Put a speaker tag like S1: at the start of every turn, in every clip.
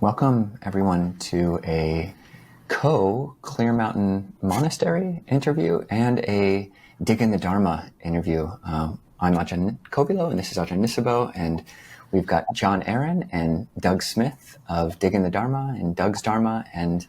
S1: Welcome, everyone, to a Clear Mountain Monastery interview and a Diggin the Dharma interview. I'm Ajahn Kovilo, and this is Ajahn Nisabho, and we've got Jon Aaron and Doug Smith of Diggin the Dharma and Doug's Dharma, and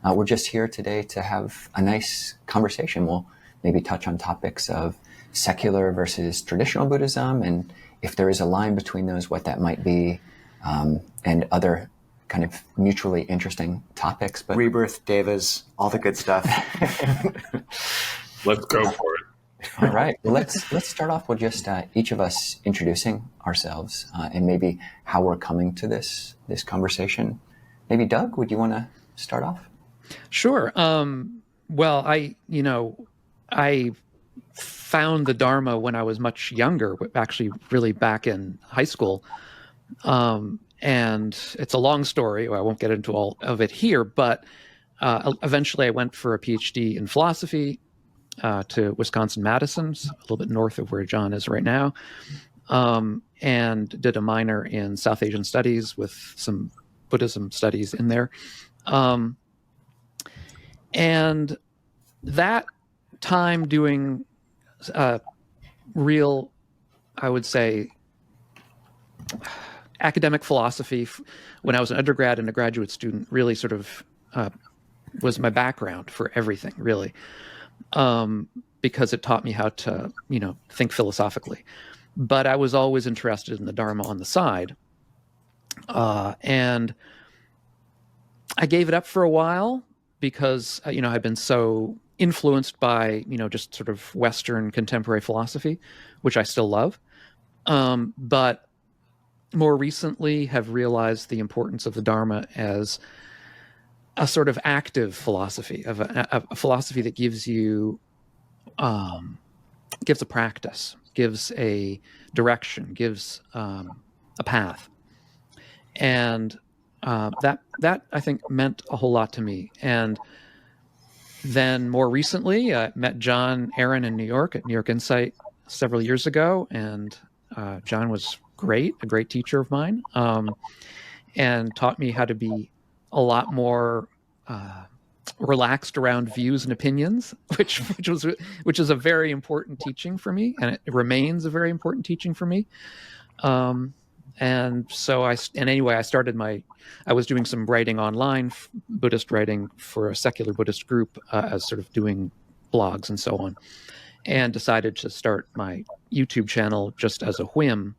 S1: we're just here today to have a nice conversation. We'll maybe touch on topics of secular versus traditional Buddhism, and if there is a line between those, what that might be, and other kind of mutually interesting topics. But
S2: rebirth, devas, all the good stuff.
S3: Let's go for it.
S1: All right. Well, let's start off with just each of us introducing ourselves and maybe how we're coming to this conversation. Maybe Doug, would you want to start off?
S4: Sure. Well, I found the Dharma when I was much younger, actually really back in high school. And it's a long story. I won't get into all of it here, but eventually I went for a PhD in philosophy to Wisconsin-Madison, a little bit north of where John is right now, and did a minor in South Asian studies with some Buddhism studies in there. And that time doing real, I would say, academic philosophy when I was an undergrad and a graduate student really sort of was my background for everything, really, because it taught me how to, think philosophically. But I was always interested in the Dharma on the side. And I gave it up for a while because, I'd been so influenced by, just sort of Western contemporary philosophy, which I still love. But more recently have realized the importance of the Dharma as a sort of active philosophy, of a philosophy that gives you, gives a practice, gives a direction, gives a path. And that I think meant a whole lot to me. And then more recently, I met Jon Aaron in New York at New York Insight several years ago, and Jon was a great teacher of mine, and taught me how to be a lot more relaxed around views and opinions, which is a very important teaching for me, and it remains a very important teaching for me. And so I was doing some writing online, Buddhist writing for a secular Buddhist group, as sort of doing blogs and so on, and decided to start my YouTube channel just as a whim,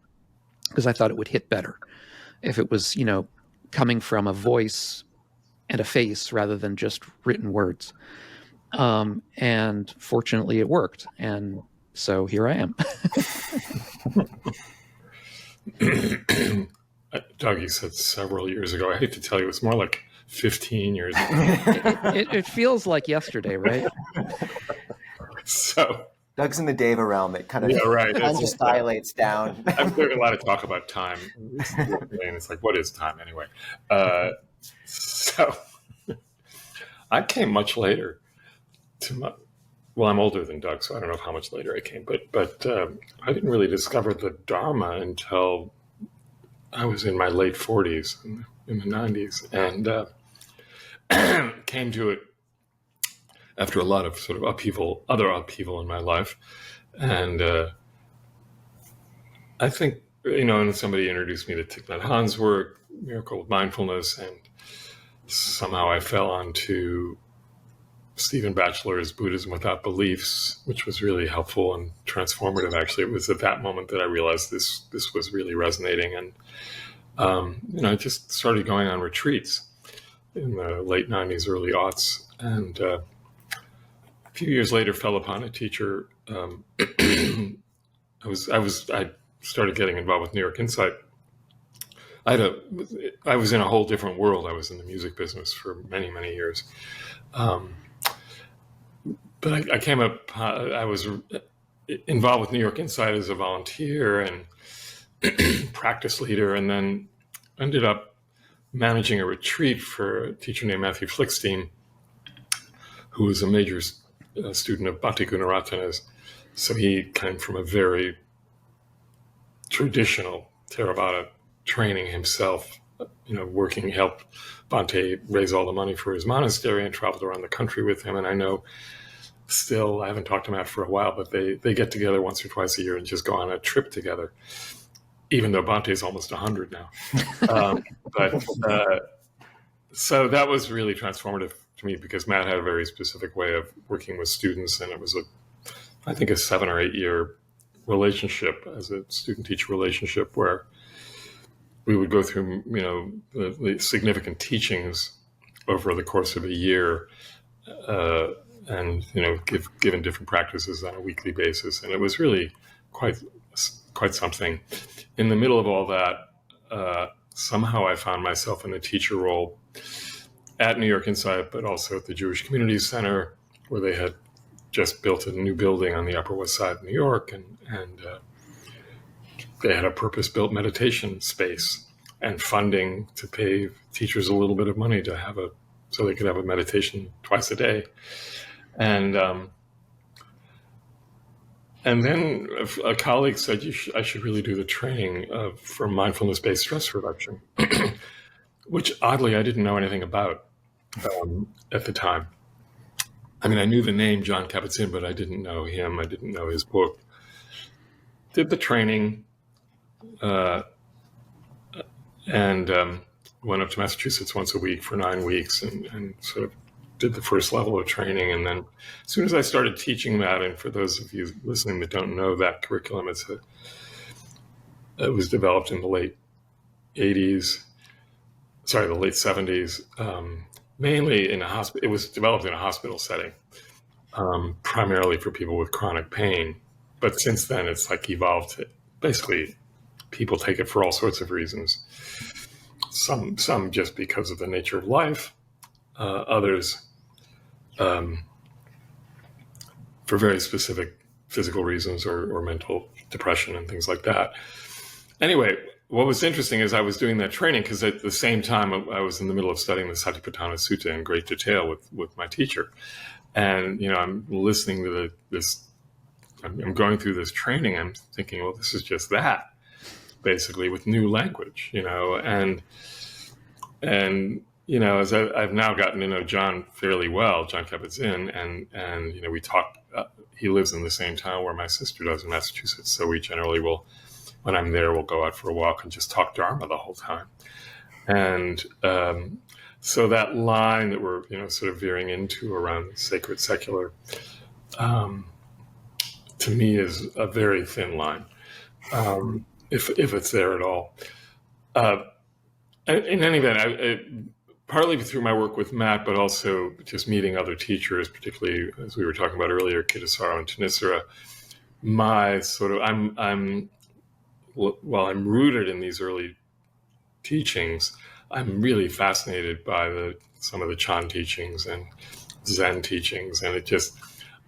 S4: because I thought it would hit better if it was, coming from a voice and a face rather than just written words. And fortunately it worked. And so here I am.
S3: Doug, you said several years ago. I hate to tell you, it's more like 15 years ago.
S4: It feels like yesterday, right?
S3: So
S2: Doug's in the Deva realm. It kind of just dilates down.
S3: I'm doing a lot of talk about time. And it's like, what is time anyway? So I came much later well, I'm older than Doug, so I don't know how much later I came, but I didn't really discover the Dharma until I was in my late 40s, in the 90s, and came to it after a lot of sort of other upheaval in my life. And I think, and somebody introduced me to Thich Nhat Hanh's work, Miracle of Mindfulness, and somehow I fell onto Stephen Batchelor's Buddhism Without Beliefs, which was really helpful and transformative. Actually, it was at that moment that I realized this was really resonating. And, I just started going on retreats in the late 90s, early aughts. And a few years later, fell upon a teacher. I started getting involved with New York Insight. I was in a whole different world. I was in the music business for many, many years. But I came up, I was involved with New York Insight as a volunteer and practice leader, and then ended up managing a retreat for a teacher named Matthew Flickstein, who was a major student of Bhante Gunaratana's. So he came from a very traditional Theravāda training himself working, helped Bhante raise all the money for his monastery and traveled around the country with him. And I know still, I haven't talked to Matt for a while, but they get together once or twice a year and just go on a trip together, even though Bhante's almost 100 now. So that was really transformative to me, because Matt had a very specific way of working with students, and it was I think a 7 or 8 year relationship, as a student-teacher relationship, where we would go through, the significant teachings over the course of a year, and given different practices on a weekly basis, and it was really quite something. In the middle of all that, somehow I found myself in the teacher role at New York Insight, but also at the Jewish Community Center, where they had just built a new building on the Upper West Side of New York, and they had a purpose-built meditation space and funding to pay teachers a little bit of money to have so they could have a meditation twice a day. And then a colleague said, I should really do the training for mindfulness-based stress reduction, which oddly I didn't know anything about at the time. I mean, I knew the name Jon Kabat-Zinn, but I didn't know him. I didn't know his book. Did the training and went up to Massachusetts once a week for 9 weeks and sort of did the first level of training. And then as soon as I started teaching that, and for those of you listening that don't know that curriculum, it was developed in the late 70s, mainly in a hospital. It was developed in a hospital setting, primarily for people with chronic pain. But since then, it's evolved to basically people take it for all sorts of reasons. Some just because of the nature of life, others for very specific physical reasons or mental depression and things like that. Anyway, what was interesting is I was doing that training because at the same time I was in the middle of studying the Satipatthana Sutta in great detail with my teacher. And, I'm listening to I'm going through this training. I'm thinking, well, this is just that, basically, with new language, and as I've now gotten to know Jon fairly well, Jon Kabat-Zinn, and we talk, he lives in the same town where my sister does in Massachusetts. So we generally will, when I'm there, we'll go out for a walk and just talk Dharma the whole time. And so that line that we're, sort of veering into around sacred, secular, to me is a very thin line, if it's there at all. In any event, partly through my work with Matt, but also just meeting other teachers, particularly as we were talking about earlier, Kittisaro and Thanissaro, while I'm rooted in these early teachings, I'm really fascinated by some of the Chan teachings and Zen teachings, and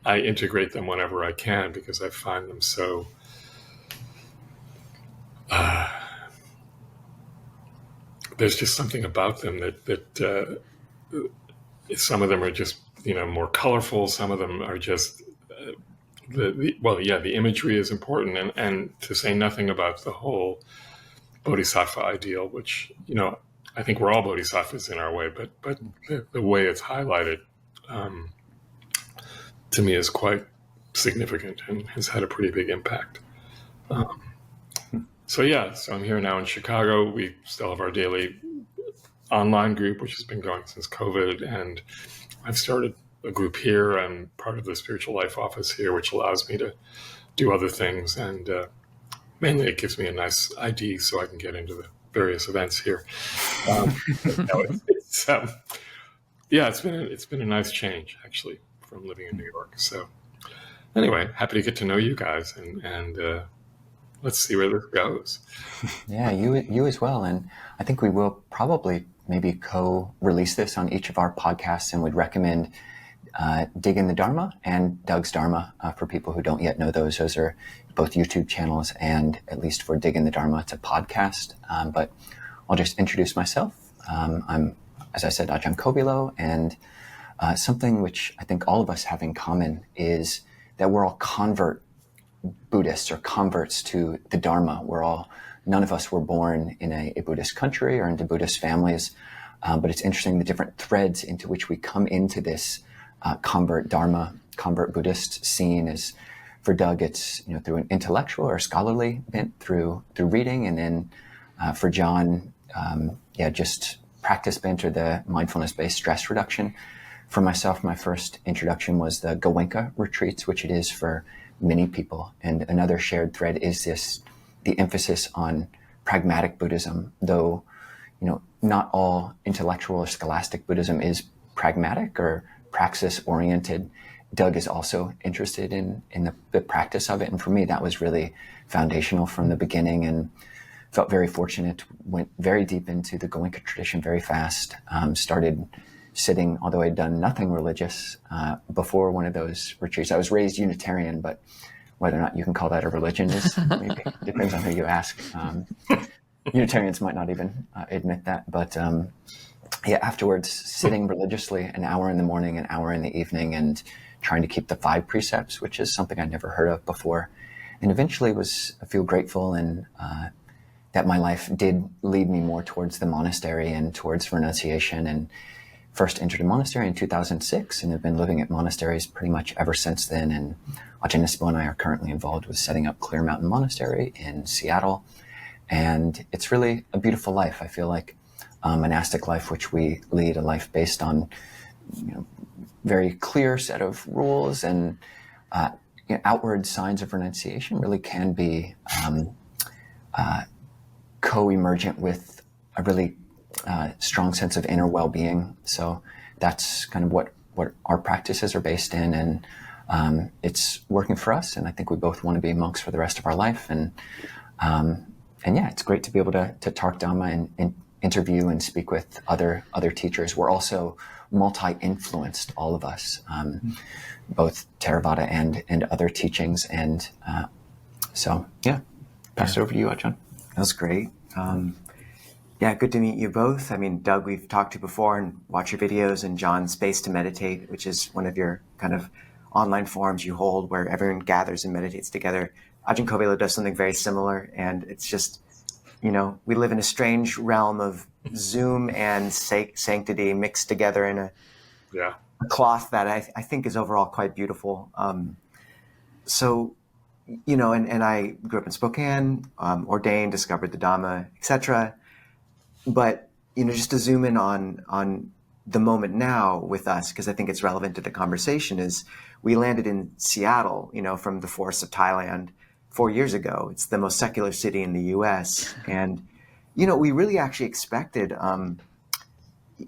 S3: I integrate them whenever I can because I find them so there's just something about them that some of them are just more colorful. Some of them are just the imagery is important, and to say nothing about the whole bodhisattva ideal, which I think we're all bodhisattvas in our way, but the way it's highlighted to me is quite significant and has had a pretty big impact. So I'm here now in Chicago. We still have our daily online group, which has been going since COVID, and I've started a group here. I'm part of the Spiritual Life Office here, which allows me to do other things, and mainly it gives me a nice ID so I can get into the various events here. It's been a nice change actually from living in New York. So anyway, happy to get to know you guys, and let's see where this goes.
S1: Yeah, you as well. And I think we will probably maybe co-release this on each of our podcasts, and would recommend Diggin the Dharma and Doug's Dharma for people who don't yet know those. Those are both YouTube channels, and at least for Diggin the Dharma, it's a podcast. But I'll just introduce myself. I'm, as I said, Ajahn Kovilo, and something which I think all of us have in common is that we're all convert Buddhists or converts to the Dharma. None of us were born in a Buddhist country or into Buddhist families, but it's interesting the different threads into which we come into this convert Dharma, convert Buddhist scene. Is for Doug, it's through an intellectual or scholarly bent, through reading, and then for John, just practice bent or the mindfulness-based stress reduction. For myself, my first introduction was the Goenka retreats, which it is for many people. And another shared thread is the emphasis on pragmatic Buddhism, though, not all intellectual or scholastic Buddhism is pragmatic or praxis-oriented. Doug is also interested in the practice of it. And for me, that was really foundational from the beginning, and felt very fortunate, went very deep into the Goenka tradition very fast, started sitting, although I'd done nothing religious before one of those retreats. I was raised Unitarian, but whether or not you can call that a religion is maybe depends on who you ask. Unitarians might not even admit that, but afterwards, sitting religiously an hour in the morning, an hour in the evening, and trying to keep the 5 precepts, which is something I'd never heard of before. And eventually I feel grateful and that my life did lead me more towards the monastery and towards renunciation, and first entered a monastery in 2006 and have been living at monasteries pretty much ever since then. And Ajahn Nisabho and I are currently involved with setting up Clear Mountain Monastery in Seattle. And it's really a beautiful life. I feel like monastic life, which we lead a life based on very clear set of rules and outward signs of renunciation, really can be co-emergent with a really strong sense of inner well-being. So that's kind of what our practices are based in, and it's working for us. And I think we both want to be monks for the rest of our life. And it's great to be able to talk Dhamma and interview and speak with other teachers. We're also multi-influenced, all of us, both Theravāda and other teachings. And pass it over to you, Ajahn.
S2: That was great. Good to meet you both. I mean, Doug, we've talked to you before and watched your videos, and John, Space to Meditate, which is one of your kind of online forums you hold where everyone gathers and meditates together. Ajahn Kovilo does something very similar, and it's just, we live in a strange realm of Zoom and sanctity mixed together in a cloth that I think is overall quite beautiful. And I grew up in Spokane, ordained, discovered the Dhamma, etc. But, just to zoom in on the moment now with us, because I think it's relevant to the conversation, is we landed in Seattle, from the forests of Thailand 4 years ago. It's the most secular city in the U.S. And, we really actually expected,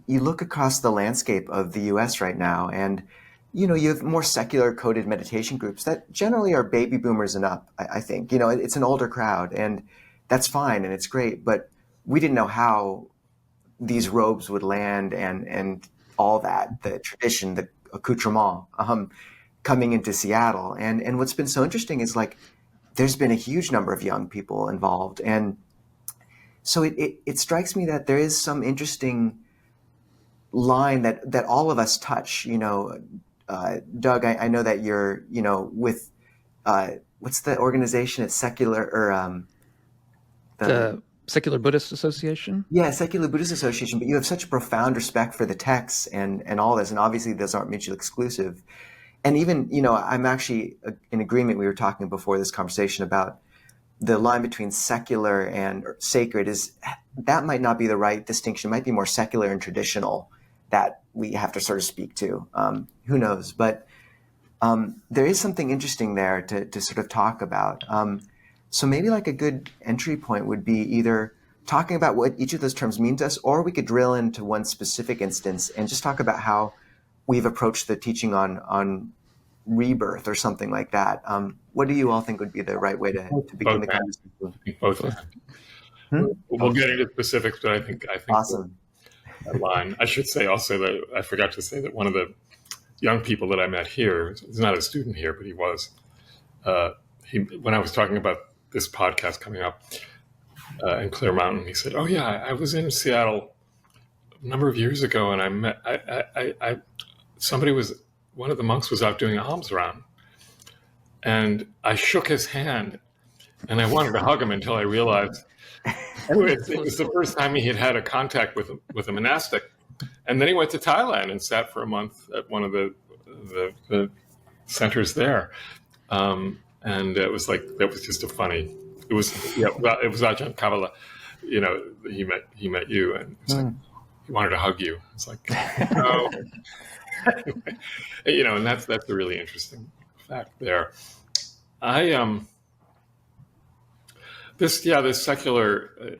S2: you look across the landscape of the U.S. right now, and you have more secular coded meditation groups that generally are baby boomers and up, I think. It's an older crowd, and that's fine, and it's great. But we didn't know how these robes would land and all that, the tradition, the accoutrement, coming into Seattle. And what's been so interesting is, there's been a huge number of young people involved. And so it strikes me that there is some interesting line that all of us touch, Doug, I know that you're, with, what's the organization? It's Secular, or
S4: the Secular Buddhist Association?
S2: Yeah, Secular Buddhist Association. But you have such profound respect for the texts and all this. And obviously those aren't mutually exclusive. And even, I'm actually in agreement. We were talking before this conversation about the line between secular and sacred that might not be the right distinction. It might be more secular and traditional that we have to sort of speak to. Who knows? But there is something interesting there to sort of talk about. So maybe a good entry point would be either talking about what each of those terms mean to us, or we could drill into one specific instance and just talk about how we've approached the teaching on rebirth or something like that. What do you all think would be the right way to begin the conversation?
S3: Both of them. We'll get into specifics, but I think
S2: awesome.
S3: That line. I should say also that I forgot to say that one of the young people that I met here, he's not a student here, but he was. When I was talking about this podcast coming up in Clear Mountain, he said, "Oh yeah, I was in Seattle a number of years ago, and I met one of the monks was out doing alms round, and I shook his hand, and I wanted to hug him until I realized. Anyway, it was the first time he had had a contact with a monastic, and then he went to Thailand and sat for a month at one of the centers there, and it was like that was just a funny. It was it was Ajahn Kovilo, he met you, and it's like he wanted to hug you. It's like no, and that's a really interesting fact there. This secular.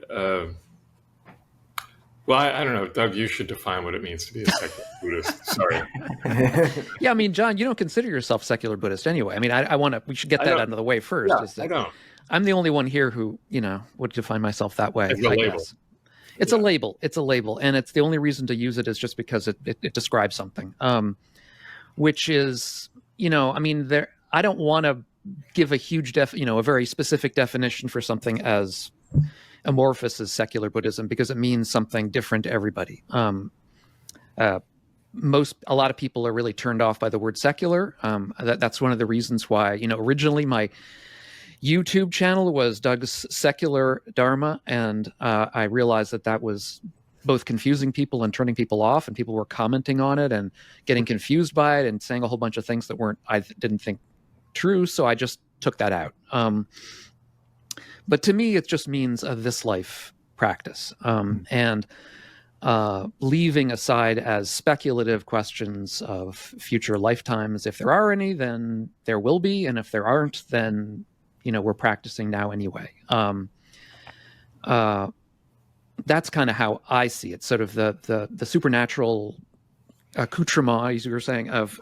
S3: Well, I don't know, Doug. You should define what it means to be a secular Buddhist. Sorry.
S4: Yeah, I mean, John, you don't consider yourself secular Buddhist anyway. I mean, we should get that out of the way first.
S3: Yeah, I don't.
S4: I'm the only one here who, would define myself that way.
S3: It's a label.
S4: Guess. It's a label. It's a label, and it's the only reason to use it is just because it describes something, which is, I mean, I don't want to give a huge a very specific definition for something as amorphous as secular Buddhism, because it means something different to everybody. A lot of people are really turned off by the word secular. That's one of the reasons why, originally my YouTube channel was Doug's Secular Dharma, and I realized that was both confusing people and turning people off, and people were commenting on it and getting confused by it and saying a whole bunch of things that I didn't think true, so I just took that out. But to me, it just means a this life practice, and leaving aside as speculative questions of future lifetimes. If there are any, then there will be, and if there aren't, then we're practicing now anyway. That's kind of how I see it. Sort of the supernatural accoutrement, as you were saying, of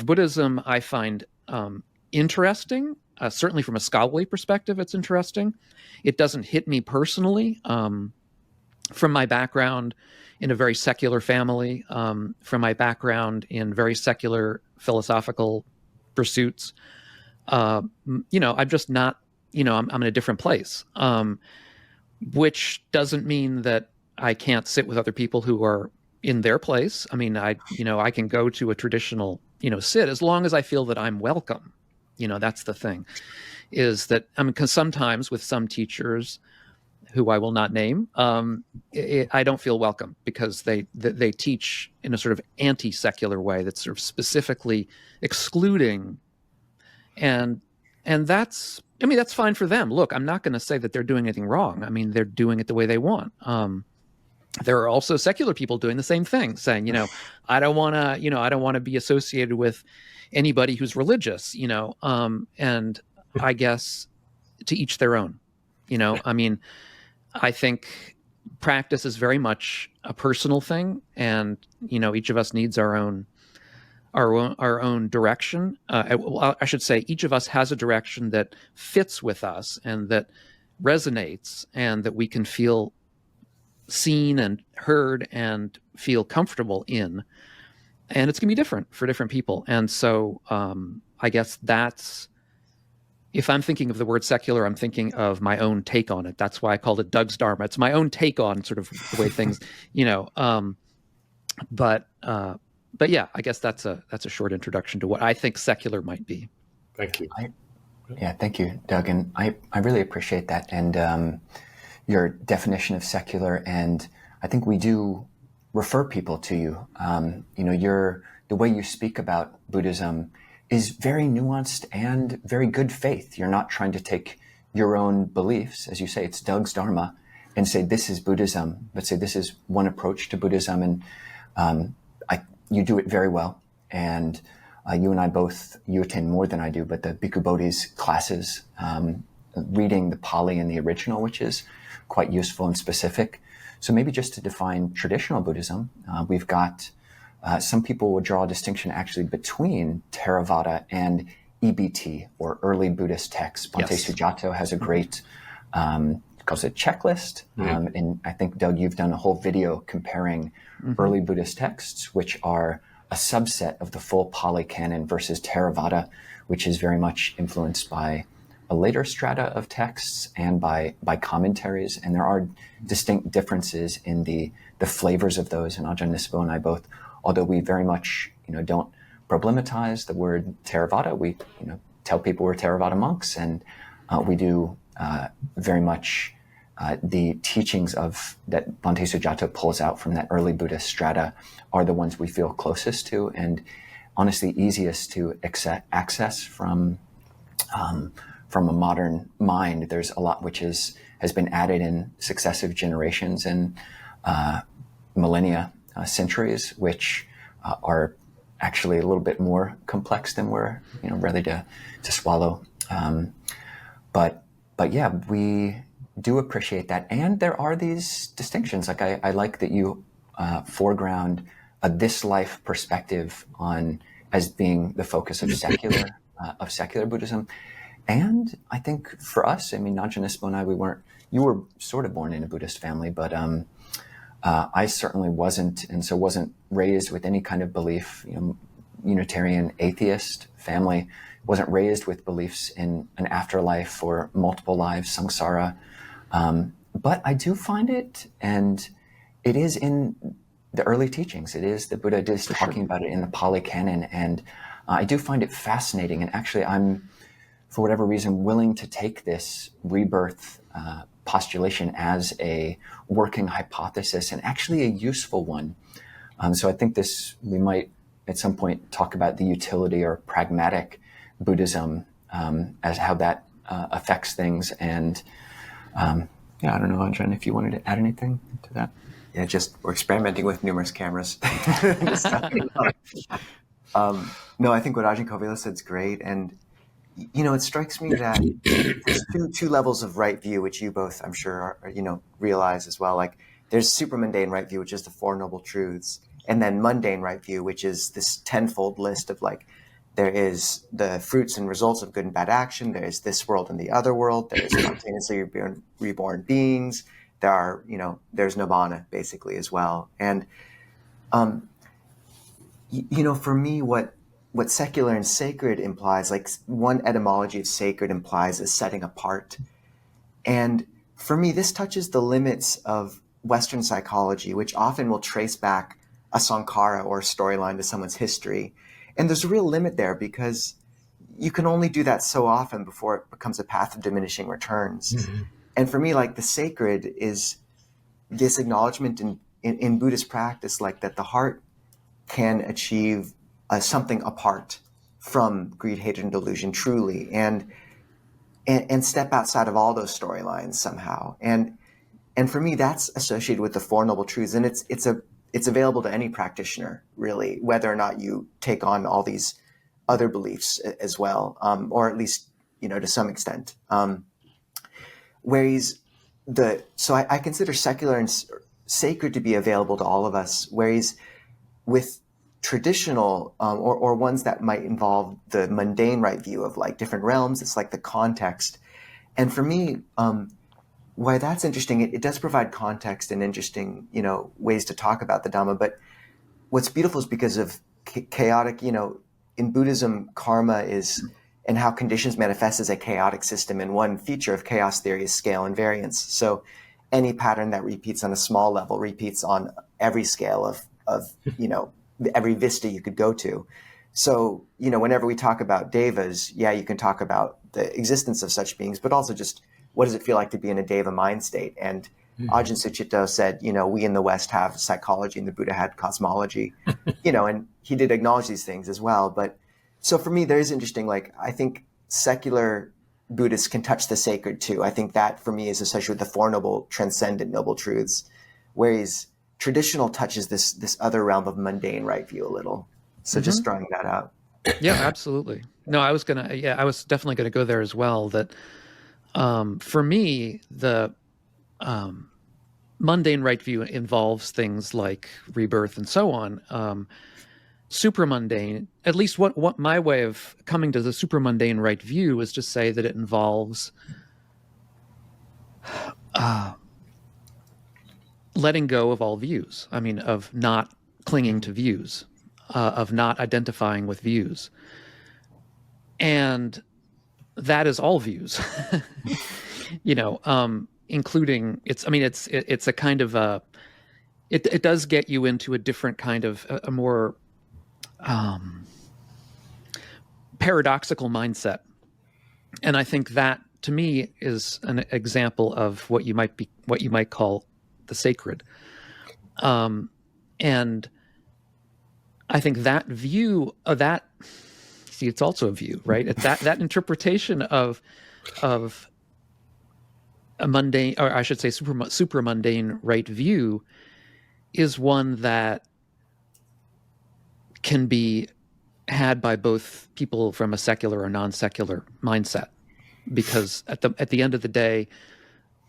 S4: Buddhism, I find interesting. Certainly from a scholarly perspective, it's interesting. It doesn't hit me personally. From my background in a very secular family, from my background in very secular philosophical pursuits, I'm just not, I'm in a different place, which doesn't mean that I can't sit with other people who are in their place. I mean, I can go to a traditional, sit as long as I feel that I'm welcome. That's the thing, is that, because sometimes with some teachers who I will not name, I don't feel welcome because they teach in a sort of anti-secular way that's sort of specifically excluding, and that's fine for them. Look, I'm not going to say that they're doing anything wrong. I mean, they're doing it the way they want. There are also secular people doing the same thing, saying, I don't want to be associated with anybody who's religious, and I guess to each their own, I mean, I think practice is very much a personal thing, and, each of us needs our own direction. I should say each of us has a direction that fits with us and that resonates, and that we can feel seen and heard and feel comfortable in. And it's going to be different for different people. And so I guess that's, if I'm thinking of the word secular, I'm thinking of my own take on it. That's why I called it Doug's Dharma. It's my own take on sort of the way things, but yeah, I guess that's a short introduction to what I think secular might be.
S3: Thank you.
S1: Thank you, Doug. And I really appreciate that. And your definition of secular. And I think we do refer people to you. The way you speak about Buddhism is very nuanced and very good faith. You're not trying to take your own beliefs, as you say, it's Doug's Dharma, and say this is Buddhism, but say this is one approach to Buddhism. And you do it very well. And you and I both, you attend more than I do, but the Bhikkhu Bodhi's classes, reading the Pali in the original, which is quite useful and specific. So maybe just to define traditional Buddhism, we've got some people would draw a distinction actually between Theravāda and EBT, or early Buddhist texts. Bhante Sujato has a great, calls it checklist. And I think, Doug, you've done a whole video comparing early Buddhist texts, which are a subset of the full Pali canon, versus Theravāda, which is very much influenced by a later strata of texts and by commentaries. And there are distinct differences in the flavors of those. And Ajahn Nisabho and I both, although we very much, don't problematize the word Theravāda. We tell people we're Theravāda monks, and we do very much the teachings of that Bhante Sujato pulls out from that early Buddhist strata are the ones we feel closest to, and honestly easiest to access from a modern mind. There's a lot which has been added in successive generations and millennia, centuries, which are actually a little bit more complex than we're ready to swallow. But yeah, we do appreciate that, and there are these distinctions. Like I like that you foreground a this life perspective on as being the focus of secular Buddhism. And I think for us, I mean, Ajahn Nisabho and I, you were sort of born in a Buddhist family, but I certainly wasn't, and so wasn't raised with any kind of belief, Unitarian atheist family, wasn't raised with beliefs in an afterlife or multiple lives, samsara. But I do find it, and it is in the early teachings. It is the Buddha is talking about it in the Pali Canon, and I do find it fascinating. And actually, I'm, for whatever reason, willing to take this rebirth postulation as a working hypothesis, and actually a useful one. So I think we might at some point talk about the utility or pragmatic Buddhism as how that affects things. And yeah, I don't know, Ajahn, if you wanted to add anything to that.
S2: Yeah, we're experimenting with numerous cameras. No, I think what Ajahn Kovilo said is great. And, it strikes me that there's two levels of right view, which you both, I'm sure, realize as well. Like there's super mundane right view, which is the Four Noble Truths. And then mundane right view, which is this tenfold list of like, there is the fruits and results of good and bad action. There is this world and the other world. There is spontaneously reborn beings. There are, there's nirvana basically as well. And, for me, what secular and sacred implies, like one etymology of sacred implies a setting apart. And for me, this touches the limits of Western psychology, which often will trace back a sankhara or a storyline to someone's history. And there's a real limit there because you can only do that so often before it becomes a path of diminishing returns. Mm-hmm. And for me, like the sacred is this acknowledgement in Buddhist practice, like that the heart can achieve something apart from greed, hatred, and delusion truly, and step outside of all those storylines somehow. And for me, that's associated with the Four Noble Truths, and it's available to any practitioner, really, whether or not you take on all these other beliefs as well, or at least, to some extent. Whereas I consider secular and sacred to be available to all of us, whereas with traditional or ones that might involve the mundane right view of like different realms, it's like the context. And for me, why that's interesting, it does provide context and interesting, ways to talk about the Dhamma. But what's beautiful is because of chaotic, in Buddhism, karma is, and how conditions manifest as a chaotic system. And one feature of chaos theory is scale and variance. So any pattern that repeats on a small level repeats on every scale of every vista you could go to. So, whenever we talk about devas, yeah, you can talk about the existence of such beings, but also just what does it feel like to be in a deva mind state? And Ajahn Sucitto said, we in the West have psychology and the Buddha had cosmology, and he did acknowledge these things as well. But so for me, there is interesting, like, I think secular Buddhists can touch the sacred too. I think that for me is associated with the Four Noble, Transcendent Noble Truths, whereas traditional touches this other realm of mundane right view a little. So just throwing that out.
S4: Yeah, absolutely. No, I was definitely going to go there as well. That for me, the mundane right view involves things like rebirth and so on. Super mundane, at least what my way of coming to the super mundane right view is to say that it involves letting go of all views. I mean, of not clinging to views, of not identifying with views. And that is all views, including it's a kind of it does get you into a different kind of a more paradoxical mindset. And I think that, to me, is an example of what you might call the sacred. And I think that view of that, see, it's also a view, right? It's that interpretation of a mundane, or I should say super mundane right view, is one that can be had by both people from a secular or non-secular mindset, because at the end of the day,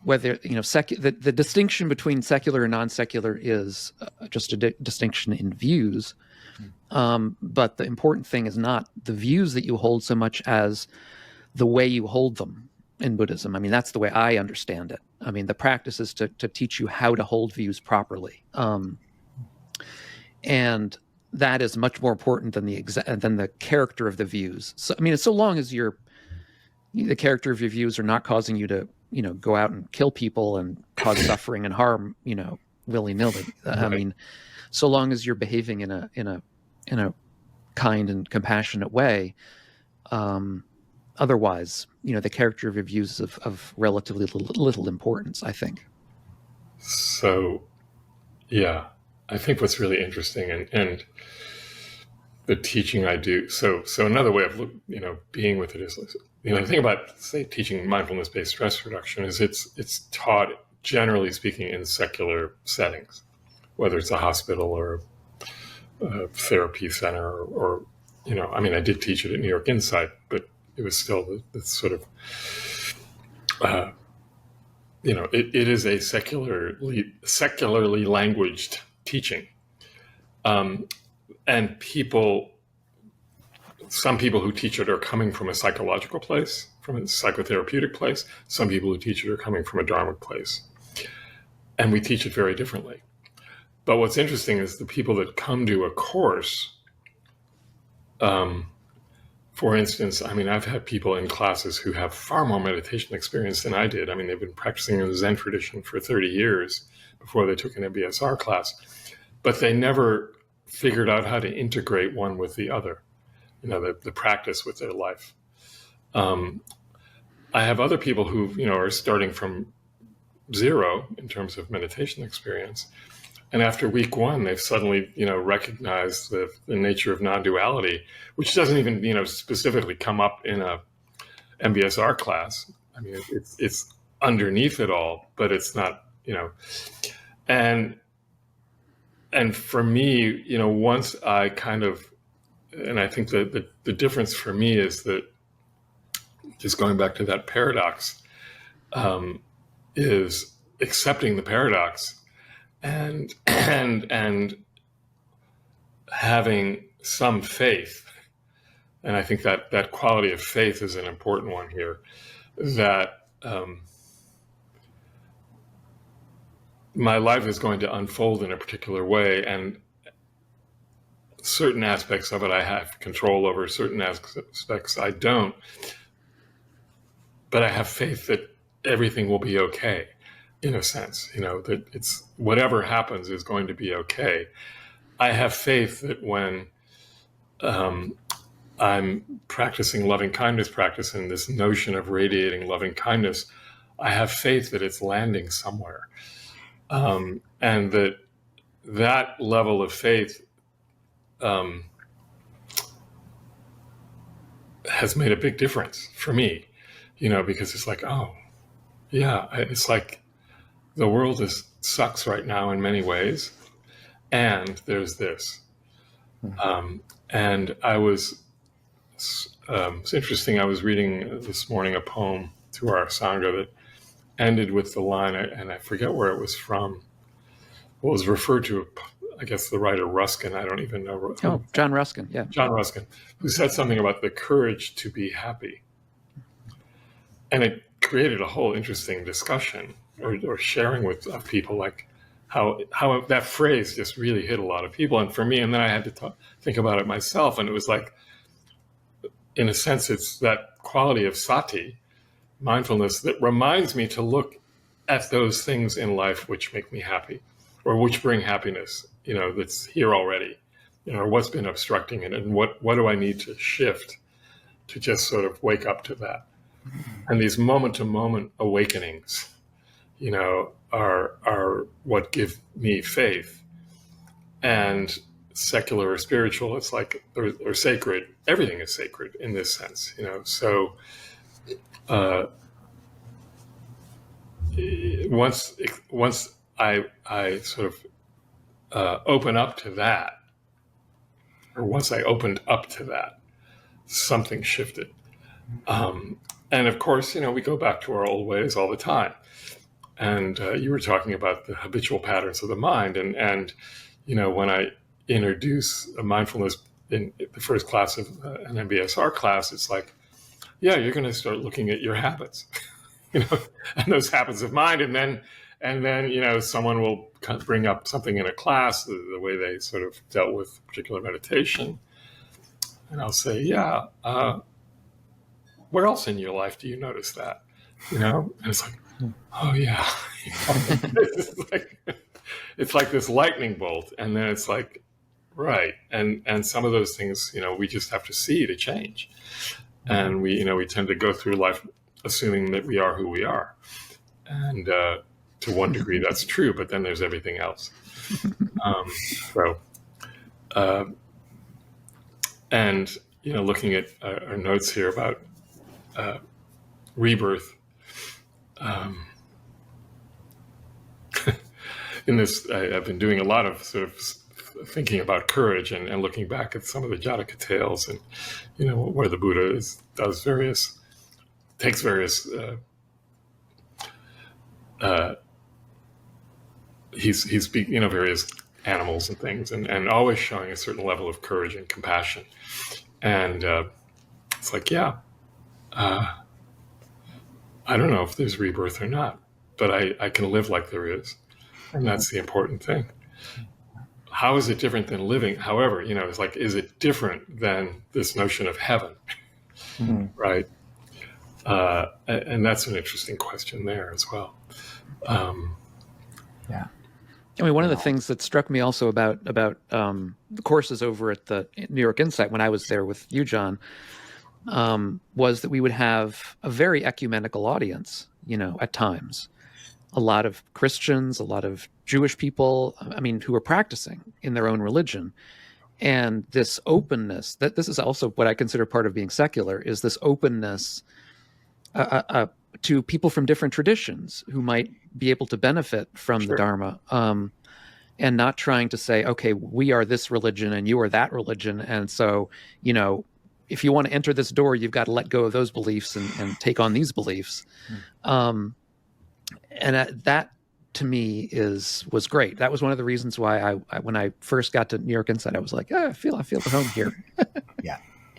S4: whether the distinction between secular and non-secular is just a distinction in views, but the important thing is not the views that you hold so much as the way you hold them in Buddhism. I mean, that's the way I understand it. I mean, the practice is to teach you how to hold views properly, and that is much more important than the character of the views. So, I mean, so long as the character of your views are not causing you to, go out and kill people and cause suffering and harm, willy-nilly.
S3: Right.
S4: I mean, so long as you're behaving in a kind and compassionate way. Otherwise, the character of your views is of relatively little importance, I think.
S3: So, yeah, I think what's really interesting and the teaching I do. So another way of being with it is, the thing about, say, teaching mindfulness-based stress reduction is it's taught, generally speaking, in secular settings, whether it's a hospital or a therapy center or I did teach it at New York Insight, but it was still the sort of it is a secularly languaged teaching, and some people who teach it are coming from a psychological place, from a psychotherapeutic place. Some people who teach it are coming from a dharmic place, and we teach it very differently. But what's interesting is the people that come to a course, for instance, I've had people in classes who have far more meditation experience than I did. They've been practicing in the Zen tradition for 30 years before they took an MBSR class, but they never figured out how to integrate one with the other, the practice with their life. I have other people who, are starting from zero in terms of meditation experience. And after week one, they've suddenly, recognized the nature of non-duality, which doesn't even, specifically come up in a MBSR class. It's underneath it all, but it's not, and for me, once I kind of, and I think that the difference for me is that, just going back to that paradox, is accepting the paradox and having some faith. And I think that quality of faith is an important one here, that my life is going to unfold in a particular way, and certain aspects of it I have control over, certain aspects I don't. But I have faith that everything will be okay, in a sense, that it's whatever happens is going to be okay. I have faith that when I'm practicing loving kindness practice and this notion of radiating loving kindness, I have faith that it's landing somewhere. And that level of faith has made a big difference for me, because it's like, oh, yeah, it's like the world sucks right now in many ways, and there's this. And it's interesting, I was reading this morning a poem to our Sangha that ended with the line, and I forget where it was from. Well, it was referred to, I guess, the writer Ruskin. I don't even know.
S4: Oh, John Ruskin, yeah.
S3: John Ruskin, who said something about the courage to be happy. And it created a whole interesting discussion or sharing with people, like how that phrase just really hit a lot of people. And for me, and then I had to think about it myself. And it was like, in a sense, it's that quality of sati, mindfulness, that reminds me to look at those things in life which make me happy or which bring happiness, that's here already, what's been obstructing it and what do I need to shift to just sort of wake up to that. And these moment-to-moment awakenings, are what give me faith. And secular or spiritual, it's like, or sacred, everything is sacred in this sense, So once I sort of open up to that, or once I opened up to that, something shifted. And of course, we go back to our old ways all the time. And you were talking about the habitual patterns of the mind. And when I introduce a mindfulness in the first class of an MBSR class, it's like, yeah, you're going to start looking at your habits, and those habits of mind. And then, someone will kind of bring up something in a class, the way they sort of dealt with particular meditation. And I'll say, yeah, where else in your life do you notice that? And it's like, oh yeah. It's like this lightning bolt. And then it's like, right. And some of those things, we just have to see to change. And we tend to go through life assuming that we are who we are. And to one degree that's true, but then there's everything else. And looking at our notes here about rebirth, in this, I've been doing a lot of sort of thinking about courage and looking back at some of the Jataka tales, and where the Buddha takes various he's various animals and things, and always showing a certain level of courage and compassion. And it's like, yeah, I don't know if there's rebirth or not, but I can live like there is. And that's the important thing. How is it different than living? However, it's like, is it different than this notion of heaven? Right? And that's an interesting question there as well.
S1: Yeah.
S4: I mean, one of the things that struck me also about the courses over at the New York Insight when I was there with you, John, was that we would have a very ecumenical audience, at times. A lot of Christians, a lot of Jewish people, who are practicing in their own religion. And this openness, that this is also what I consider part of being secular, is this openness to people from different traditions who might be able to benefit from the Dharma, and not trying to say, okay, we are this religion and you are that religion. And so, if you want to enter this door, you've got to let go of those beliefs and take on these beliefs. And that to me was great. That was one of the reasons why I when I first got to New York Insight, I was like, I feel at home here.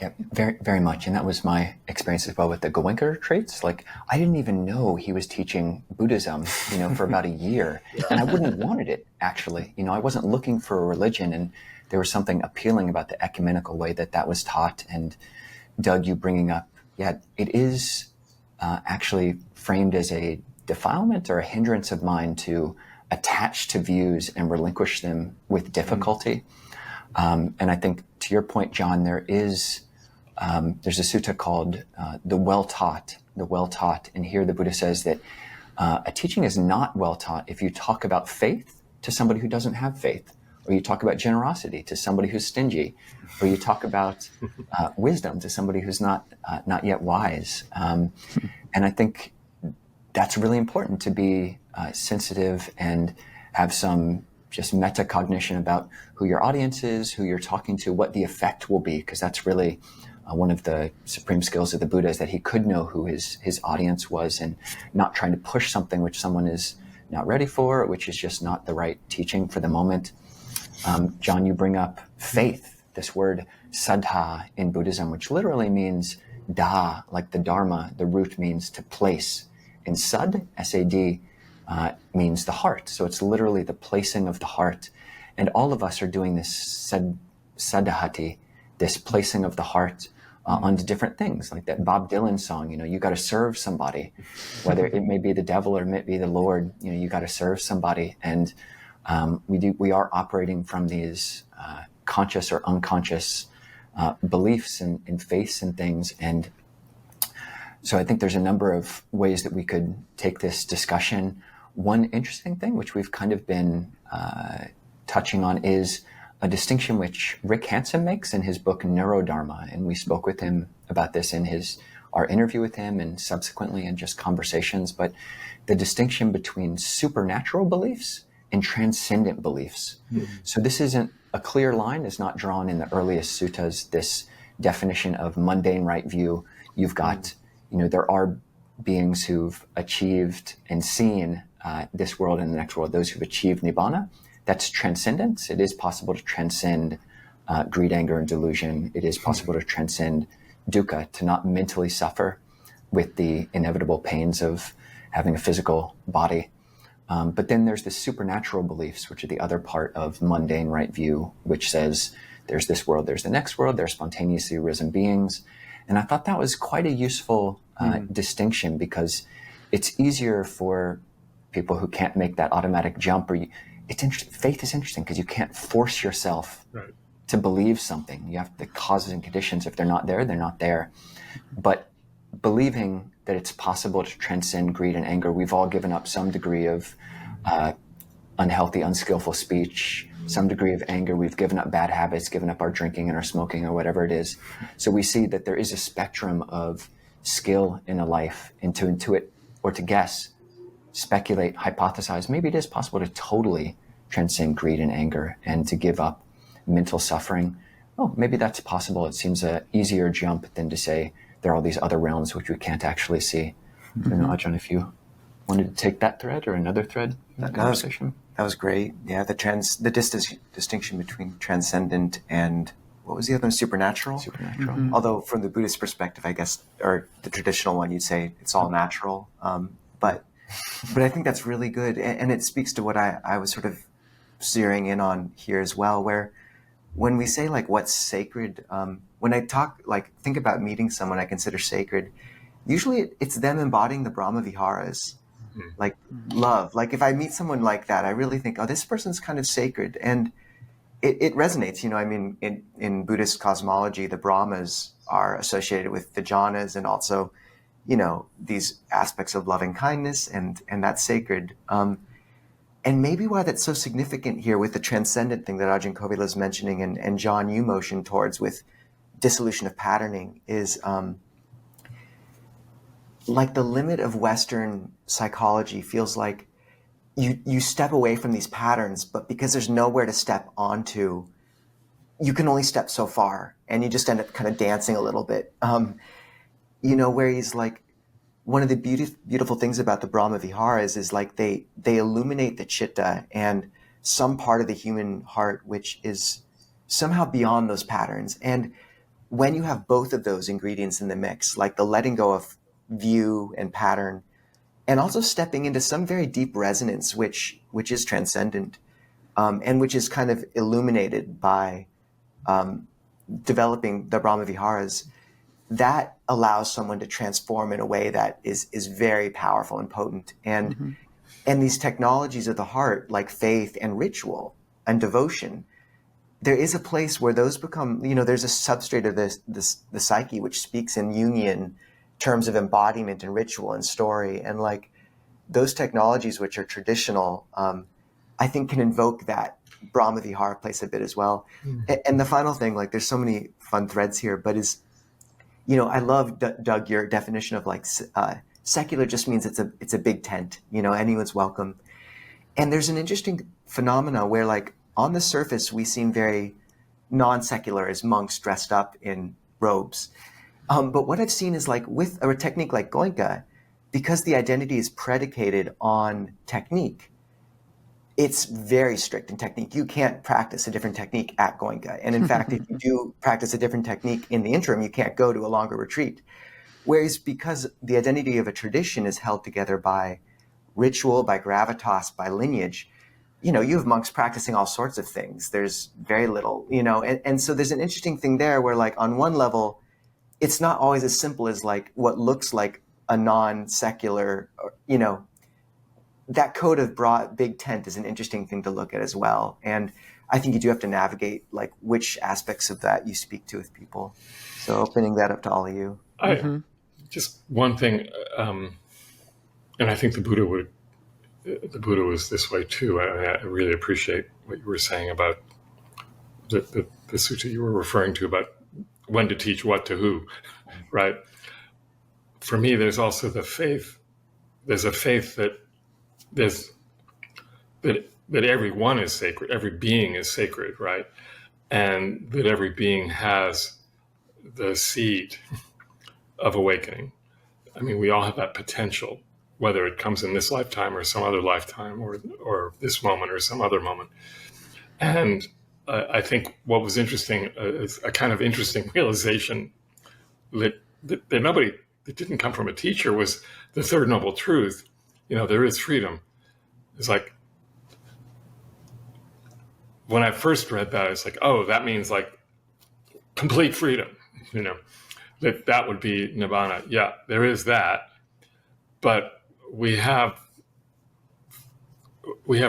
S1: Yeah, very, very much. And that was my experience as well with the Goenka retreats. Like, I didn't even know he was teaching Buddhism, for about a year. And I wouldn't have wanted it, actually. I wasn't looking for a religion. And there was something appealing about the ecumenical way that was taught. And Doug, you bringing up, it is actually framed as a defilement or a hindrance of mind to attach to views and relinquish them with difficulty. And I think, to your point, John, there's a sutta called the well-taught. And here the Buddha says that a teaching is not well-taught if you talk about faith to somebody who doesn't have faith, or you talk about generosity to somebody who's stingy, or you talk about wisdom to somebody who's not yet wise. And I think that's really important, to be sensitive and have some just metacognition about who your audience is, who you're talking to, what the effect will be, because that's really one of the supreme skills of the Buddha, is that he could know who his audience was, and not trying to push something which someone is not ready for, which is just not the right teaching for the moment. John, you bring up faith, this word saddhā in Buddhism, which literally means da, like the Dharma. The root means to place. And sad, S-A-D, means the heart. So it's literally the placing of the heart. And all of us are doing this saddhāti, this placing of the heart onto different things, like that Bob Dylan song, you got to serve somebody, whether it may be the devil or it may be the Lord, you got to serve somebody. And we are operating from these conscious or unconscious beliefs and faiths and things. And so I think there's a number of ways that we could take this discussion. One interesting thing, which we've kind of been touching on, is a distinction which Rick Hansen makes in his book Neurodharma. And we spoke with him about this in our interview with him and subsequently in just conversations. But the distinction between supernatural beliefs and transcendent beliefs. Mm-hmm. So this isn't a clear line, is not drawn in the earliest suttas, this definition of mundane right view. You've got, there are beings who've achieved and seen this world and the next world, those who've achieved nibbana. That's transcendence. It is possible to transcend greed, anger, and delusion. It is possible to transcend dukkha, to not mentally suffer with the inevitable pains of having a physical body. But then there's the supernatural beliefs, which are the other part of mundane right view, which says there's this world, there's the next world, there's spontaneously arisen beings. And I thought that was quite a useful distinction, because it's easier for people who can't make that automatic jump. Faith is interesting because you can't force yourself to believe something. You have the causes and conditions. If they're not there, they're not there. But believing that it's possible to transcend greed and anger, we've all given up some degree of unhealthy, unskillful speech, some degree of anger. We've given up bad habits, given up our drinking and our smoking or whatever it is. So we see that there is a spectrum of skill in a life, and to intuit or to guess, speculate, hypothesize, maybe it is possible to totally transcend greed and anger and to give up mental suffering. Oh, maybe that's possible. It seems an easier jump than to say there are all these other realms which we can't actually see. I don't know, Ajahn, if you wanted to take that thread or another thread in that conversation.
S2: That was great. Yeah, the distinction between transcendent and what was the other one? Supernatural.
S1: Supernatural.
S2: Mm-hmm. Although from the Buddhist perspective, I guess, or the traditional one, you'd say it's all natural. But I think that's really good. And it speaks to what I was sort of zeroing in on here as well, where when we say like what's sacred, when I think about meeting someone I consider sacred, usually it's them embodying the Brahma Viharas, like love. Like if I meet someone like that, I really think, oh, this person's kind of sacred. And it resonates, I mean, in Buddhist cosmology, the Brahmas are associated with the jhanas and also, these aspects of loving kindness, and that's sacred. And maybe why that's so significant here with the transcendent thing that Ajahn Kovilo is mentioning, and John, you motion towards with dissolution of patterning, is like the limit of Western psychology feels like you step away from these patterns, but because there's nowhere to step onto, you can only step so far, and you just end up kind of dancing a little bit. Where he's like, one of the beautiful things about the Brahma Viharas is like they illuminate the chitta and some part of the human heart which is somehow beyond those patterns. And when you have both of those ingredients in the mix, like the letting go of view and pattern, and also stepping into some very deep resonance, which is transcendent, and which is kind of illuminated by developing the Brahma Viharas, that allows someone to transform in a way that is very powerful and potent. And and these technologies of the heart, like faith and ritual and devotion, there is a place where those become, there's a substrate of the psyche which speaks in Jungian terms of embodiment and ritual and story. And like those technologies which are traditional, I think can invoke that Brahma Vihara place a bit as well. And the final thing, like there's so many fun threads here, but is, I love, Doug, your definition of like secular just means it's a big tent, anyone's welcome. And there's an interesting phenomena where like on the surface, we seem very non-secular as monks dressed up in robes. But what I've seen is like with a technique like Goenka, because the identity is predicated on technique, it's very strict in technique. You can't practice a different technique at Goenka. And in fact, if you do practice a different technique in the interim, you can't go to a longer retreat. Whereas because the identity of a tradition is held together by ritual, by gravitas, by lineage, you have monks practicing all sorts of things. There's very little, and so there's an interesting thing there where like on one level, it's not always as simple as like what looks like a non-secular, that code of broad big tent is an interesting thing to look at as well. And I think you do have to navigate like which aspects of that you speak to with people. So opening that up to all of you.
S3: Just one thing, and I think the Buddha was this way too. I really appreciate what you were saying about the sutta you were referring to about when to teach what to who, right? For me, there's also the faith. There's a faith that everyone is sacred, every being is sacred, right? And that every being has the seed of awakening. I mean, we all have that potential, whether it comes in this lifetime or some other lifetime, or this moment or some other moment. And I think what was interesting is a kind of interesting realization that nobody, that didn't come from a teacher, was the third noble truth. There is freedom. It's like, when I first read that, it's like, oh, that means like complete freedom, that would be nibbana. Yeah, there is that, but we have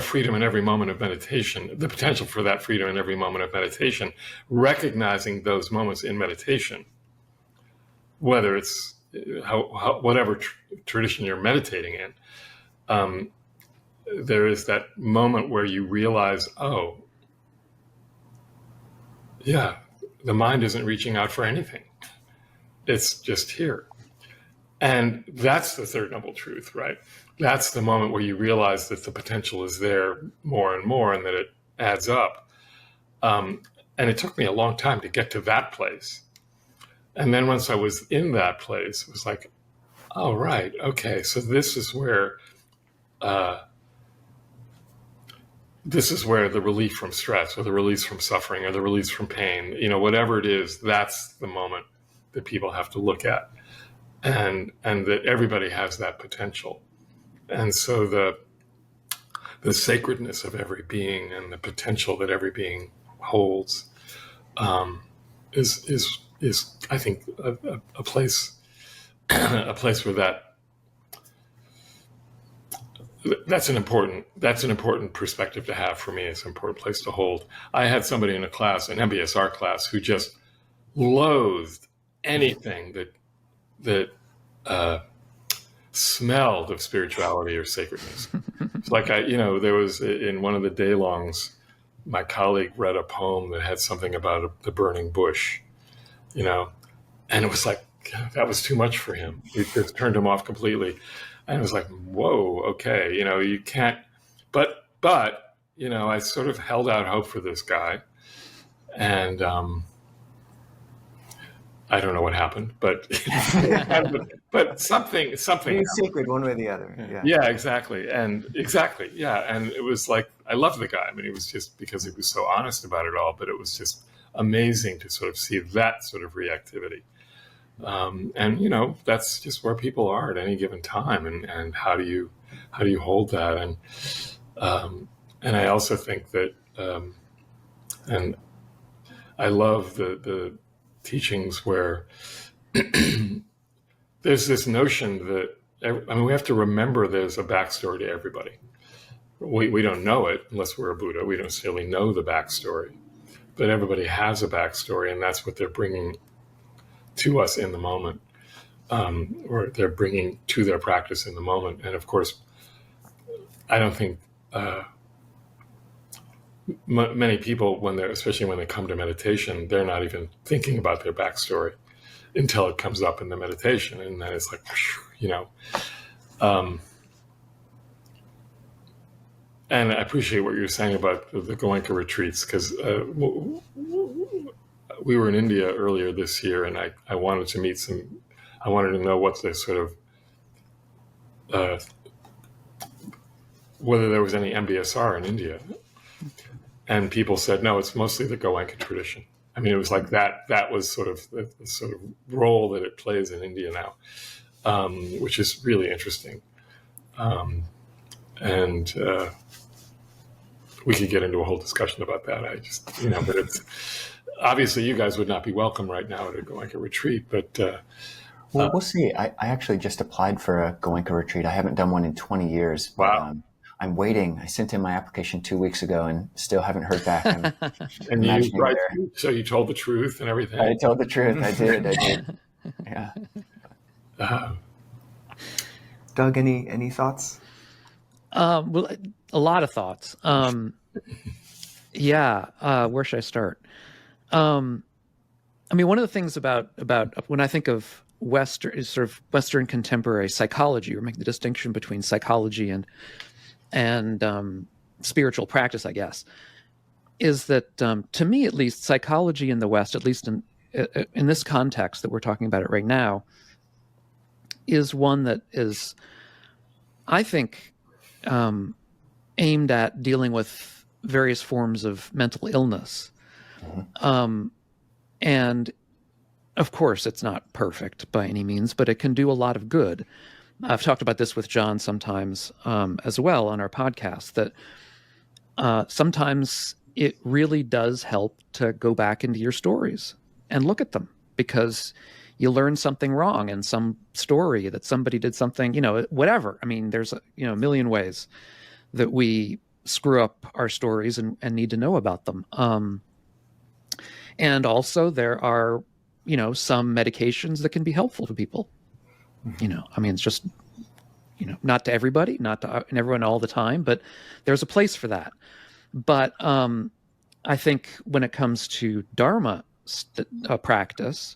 S3: freedom in every moment of meditation, the potential for that freedom in every moment of meditation, recognizing those moments in meditation, whether it's whatever tradition you're meditating in. There is that moment where you realize, oh, yeah, the mind isn't reaching out for anything. It's just here. And that's the third noble truth, right? That's the moment where you realize that the potential is there more and more, and that it adds up. And it took me a long time to get to that place. And then once I was in that place, it was like, oh, right, okay, so this is where the relief from stress, or the release from suffering, or the release from pain, whatever it is, that's the moment that people have to look at, and that everybody has that potential. And so the sacredness of every being and the potential that every being holds is I think a place where that's an important perspective to have for me. It's an important place to hold. I had somebody in a class, an MBSR class, who just loathed anything that smelled of spirituality or sacredness. It's like there was in one of the day-longs, my colleague read a poem that had something about the burning bush, and it was like, that was too much for him. It just turned him off completely. And it was like, whoa, okay, you can't, but I sort of held out hope for this guy, and I don't know what happened, but something.
S2: It's sacred one way or the other.
S3: Yeah, exactly, yeah, and it was like, I loved the guy. I mean, it was just because he was so honest about it all, but it was just amazing to sort of see that sort of reactivity. And that's just where people are at any given time, and how do you hold that? And I also think that, and I love the teachings where there's this notion that, we have to remember there's a backstory to everybody. We don't know it unless we're a Buddha. We don't necessarily know the backstory, but everybody has a backstory, and that's what they're bringing to us in the moment, or they're bringing to their practice in the moment. And of course, I don't think many people, especially when they come to meditation, they're not even thinking about their backstory until it comes up in the meditation, and then it's like, and I appreciate what you're saying about the Goenka retreats, because we were in India earlier this year, and I wanted to I wanted to know what the sort of, whether there was any MBSR in India. And people said, no, it's mostly the Goenka tradition. I mean, it was like that was sort of the sort of role that it plays in India now, which is really interesting. And we could get into a whole discussion about that. But it's, obviously you guys would not be welcome right now at a Goenka retreat, but...
S1: Well, we'll see. I actually just applied for a Goenka retreat. I haven't done one in 20 years.
S3: Wow.
S1: I'm waiting. I sent in my application 2 weeks ago and still haven't heard back. I'm
S3: And you
S1: imagining
S3: right,
S1: there.
S3: so you told the truth and everything.
S1: I told the truth. I did. Yeah.
S2: Doug, any thoughts?
S4: Well, a lot of thoughts. Where should I start? I mean, one of the things about when I think of Western contemporary psychology, or make the distinction between psychology and spiritual practice, I guess, is that to me, at least, psychology in the West, at least in this context that we're talking about it right now, is one that is, I think, aimed at dealing with various forms of mental illness. And of course, it's not perfect by any means, but it can do a lot of good. I've talked about this with John sometimes as well on our podcast, that sometimes it really does help to go back into your stories and look at them, because you learn something wrong in some story, that somebody did something, whatever. I mean, there's a million ways that we screw up our stories and need to know about them. And also there are, some medications that can be helpful to people. I mean, it's just, not to everybody, not to everyone all the time, but there's a place for that. But I think when it comes to Dharma practice,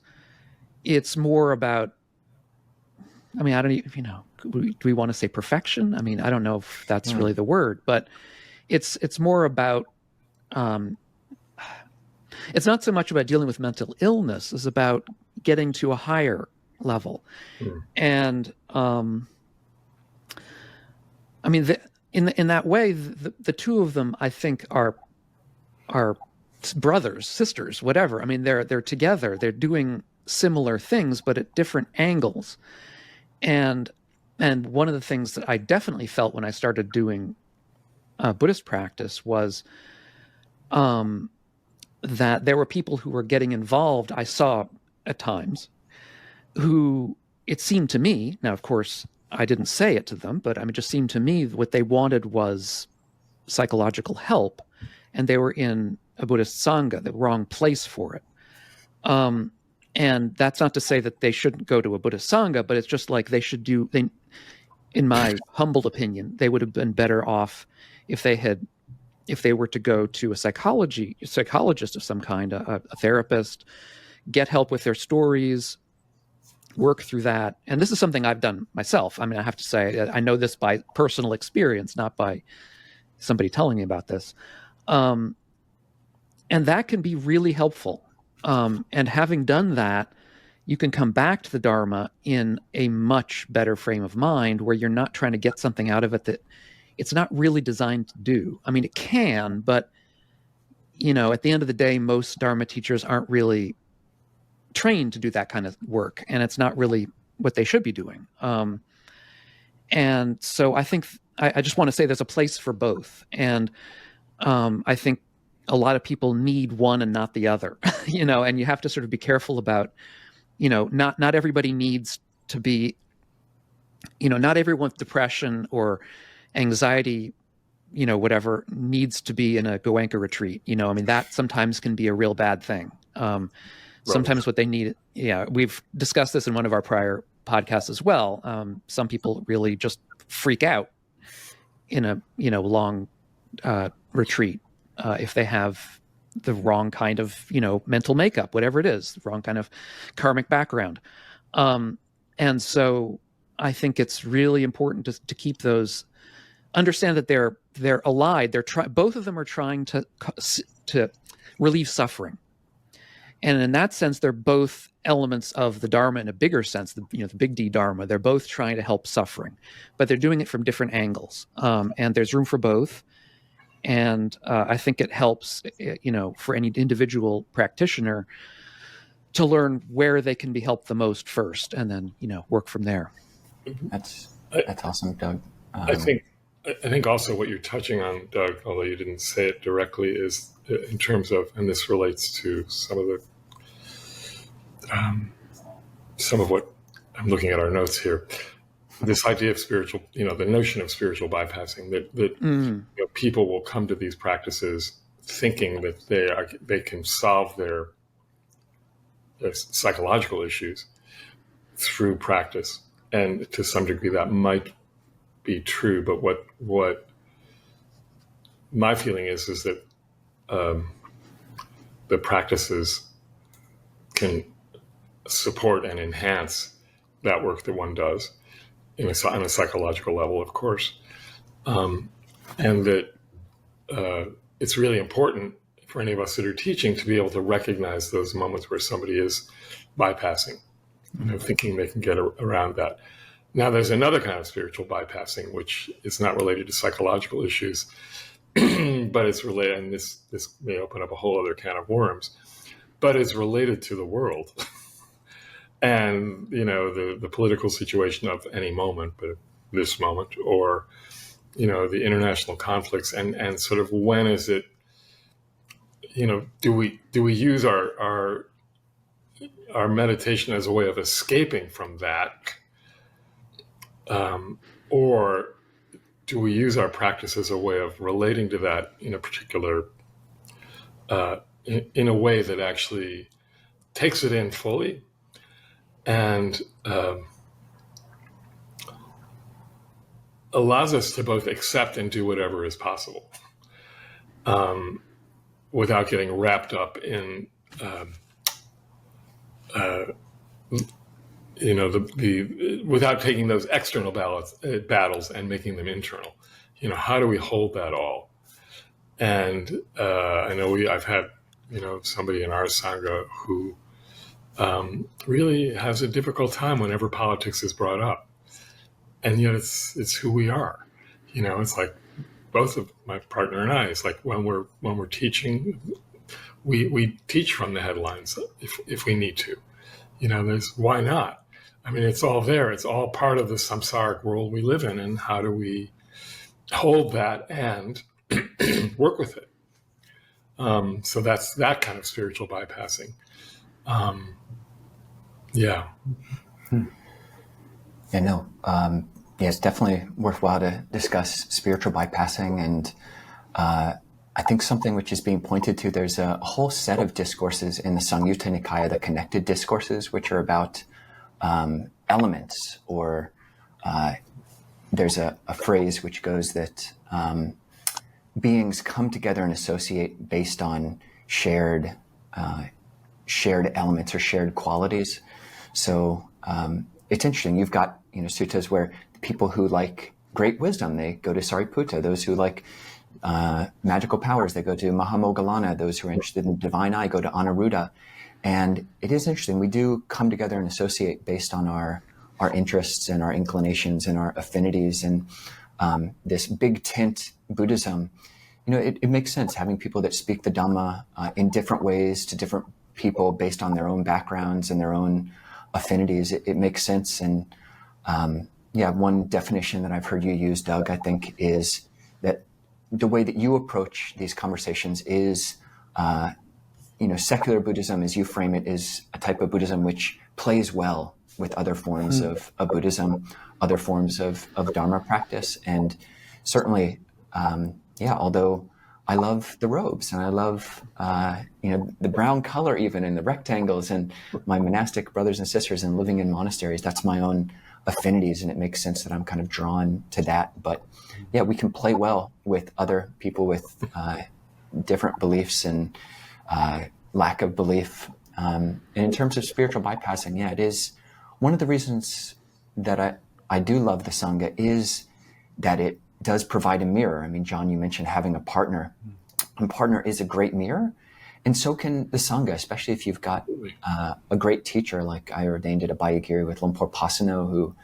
S4: it's more about, I mean, I don't even, do we want to say perfection? I mean, I don't know if that's really the word, but it's more about, it's not so much about dealing with mental illness as about getting to a higher level. And I mean, in that way, the two of them, I think, are brothers, sisters, whatever. I mean, they're together. They're doing similar things, but at different angles. And one of the things that I definitely felt when I started doing Buddhist practice was that there were people who were getting involved, I saw at times, who, it seemed to me, now of course I didn't say it to them, but I mean, it just seemed to me what they wanted was psychological help, and they were in a Buddhist Sangha, the wrong place for it. And that's not to say that they shouldn't go to a Buddhist Sangha, but it's just like they should do, in my humble opinion, they would have been better off if they were to go to a psychologist of some kind, a therapist, get help with their stories, work through that. And this is something I've done myself. I mean, I have to say, I know this by personal experience, not by somebody telling me about this. And that can be really helpful. And having done that, you can come back to the Dharma in a much better frame of mind, where you're not trying to get something out of it that it's not really designed to do. I mean, it can, but, at the end of the day, most Dharma teachers aren't really trained to do that kind of work, and it's not really what they should be doing. And so I think, I just want to say there's a place for both. And I think a lot of people need one and not the other, and you have to sort of be careful about, not everybody needs to be, not everyone with depression or anxiety, whatever, needs to be in a Goenka retreat. I mean, that sometimes can be a real bad thing. Sometimes what they need, we've discussed this in one of our prior podcasts as well. Some people really just freak out in a, long retreat if they have the wrong kind of, mental makeup, whatever it is, the wrong kind of karmic background. And so I think it's really important to keep those, understand that they're allied. Both of them are trying to relieve suffering. And in that sense, they're both elements of the Dharma in a bigger sense, the big D Dharma. They're both trying to help suffering, but they're doing it from different angles. And there's room for both. And I think it helps, for any individual practitioner to learn where they can be helped the most first, and then, work from there.
S1: That's awesome, Doug.
S3: I think also what you're touching on, Doug, although you didn't say it directly, is in terms of, and this relates to some of what I'm looking at our notes here. this idea of spiritual, the notion of spiritual bypassing, that people will come to these practices thinking that they can solve their psychological issues through practice, and to some degree that might be true. But what my feeling is that the practices can support and enhance that work that one does on a psychological level, of course, and that it's really important for any of us that are teaching to be able to recognize those moments where somebody is bypassing, thinking they can get around that. Now, there's another kind of spiritual bypassing, which is not related to psychological issues, but it's related, and this may open up a whole other can of worms, but it's related to the world and, the political situation of any moment, but this moment, or, the international conflicts, and sort of when is it, do we use our meditation as a way of escaping from that, or do we use our practice as a way of relating to that in a particular, in a way that actually takes it in fully and allows us to both accept and do whatever is possible, without getting wrapped up in, without taking those external battles and making them internal. How do we hold that all? And I know I've had, somebody in our Sangha who really has a difficult time whenever politics is brought up. And yet it's who we are. It's like both of my partner and I, it's like when we're teaching, we teach from the headlines if we need to. Why not? I mean, it's all there. It's all part of the samsaric world we live in. And how do we hold that and work with it? So that's that kind of spiritual bypassing. Yeah.
S1: Yeah, no. It's definitely worthwhile to discuss spiritual bypassing. And I think something which is being pointed to, there's a whole set of discourses in the Samyutta Nikaya, the connected discourses, which are about elements, or there's a phrase which goes that beings come together and associate based on shared elements or shared qualities. So it's interesting. You've got suttas where people who like great wisdom, they go to Sariputta. Those who like magical powers, they go to Mahamoggallana. Those who are interested in the divine eye go to Anuruddha. And it is interesting. We do come together and associate based on our interests and our inclinations and our affinities. And this big tent Buddhism, it makes sense having people that speak the Dhamma in different ways to different people based on their own backgrounds and their own affinities. It makes sense. And one definition that I've heard you use, Doug, I think, is that the way that you approach these conversations is, secular Buddhism, as you frame it, is a type of Buddhism which plays well with other forms of Buddhism, other forms of Dharma practice. And certainly, although I love the robes and I love, the brown color even and the rectangles and my monastic brothers and sisters and living in monasteries, that's my own affinities, and it makes sense that I'm kind of drawn to that. But we can play well with other people with different beliefs and lack of belief. And in terms of spiritual bypassing, it is one of the reasons that I do love the Sangha is that it does provide a mirror. I mean, John, you mentioned having a partner. A partner is a great mirror. And so can the Sangha, especially if you've got a great teacher, like I ordained at Abhayagiri with Lumpur Pasano, who,